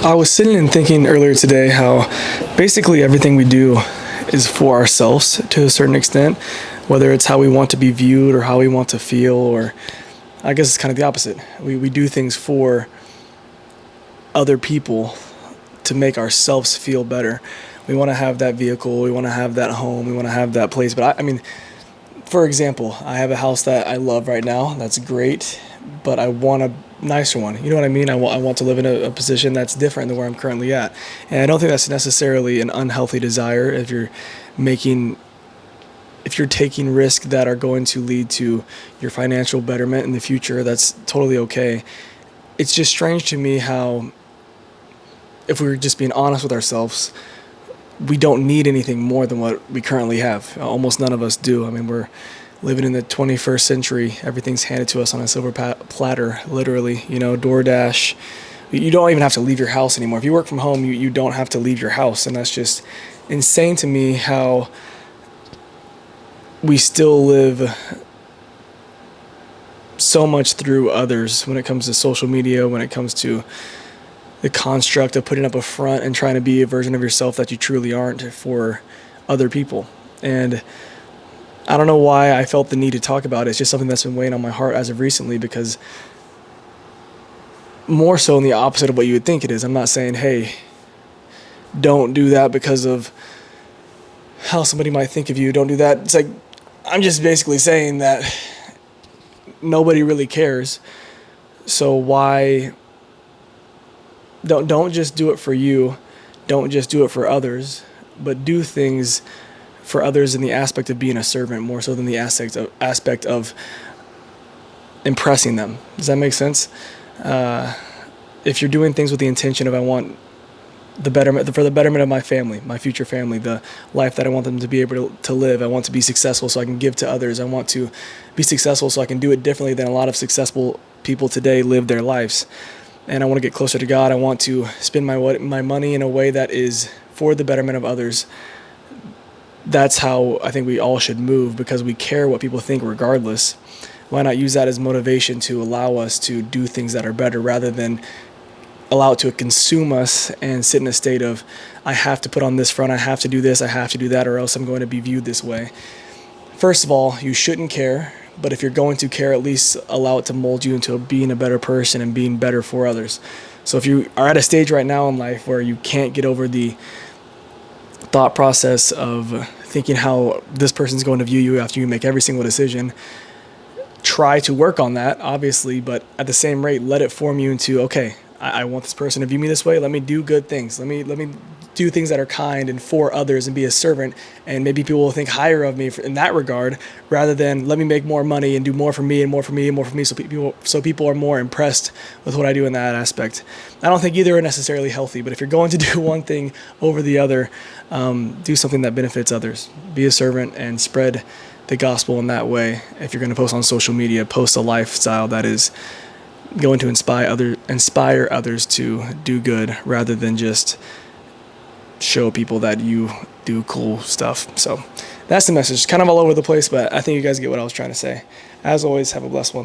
I was sitting and thinking earlier today how basically everything we do is for ourselves to a certain extent, whether it's how we want to be viewed or how we want to feel, or I guess it's kind of the opposite. We do things for other people to make ourselves feel better. We want to have that vehicle, we want to have that home, we want to have that place. But I mean, for example, I have a house that I love right now. That's great, but I want a nicer one. You know what I mean? I want to live in a position that's different than where I'm currently at. And I don't think that's necessarily an unhealthy desire making if you're taking risks that are going to lead to your financial betterment in the future. That's totally okay. It's just strange to me how, if we were just being honest with ourselves, we don't need anything more than what we currently have. Almost none of us do. I mean, we're living in the 21st century. Everything's handed to us on a silver platter, literally. You know, DoorDash. You don't even have to leave your house anymore. If you work from home, you don't have to leave your house. And that's just insane to me how we still live so much through others when it comes to social media, when it comes to the construct of putting up a front and trying to be a version of yourself that you truly aren't for other people. And I don't know why I felt the need to talk about it. It's just something that's been weighing on my heart as of recently, because more so in the opposite of what you would think it is. I'm not saying, hey, don't do that because of how somebody might think of you. Don't do that. It's like, I'm just basically saying that nobody really cares. So why don't just do it for you. Don't just do it for others, but do things for others in the aspect of being a servant more so than the aspect of impressing them. Does that make sense? If you're doing things with the intention of, I want the betterment for the betterment of my family, my future family, the life that I want them to be able to live. I want to be successful so I can give to others. I want to be successful so I can do it differently than a lot of successful people today live their lives. And I want to get closer to God. I want to spend my money in a way that is for the betterment of others. That's how I think we all should move, because we care what people think regardless. Why not use that as motivation to allow us to do things that are better, rather than allow it to consume us and sit in a state of, I have to put on this front, I have to do this, I have to do that, or else I'm going to be viewed this way. First of all, you shouldn't care. But if you're going to care, at least allow it to mold you into being a better person and being better for others. So if you are at a stage right now in life where you can't get over the thought process of thinking how this person's going to view you after you make every single decision, try to work on that, obviously, but at the same rate, let it form you into, okay, I want this person to view me this way. Let me do good things. Let me do things that are kind and for others and be a servant. And maybe people will think higher of me in that regard, rather than let me make more money and do more for me and more for me and more for me. So people are more impressed with what I do in that aspect. I don't think either are necessarily healthy, but if you're going to do one thing over the other, do something that benefits others. Be a servant and spread the gospel in that way. If you're going to post on social media, post a lifestyle that is going to inspire others to do good, rather than just show people that you do cool stuff. So that's the message. Kind of all over the place, but I think you guys get what I was trying to say. As always, have a blessed one.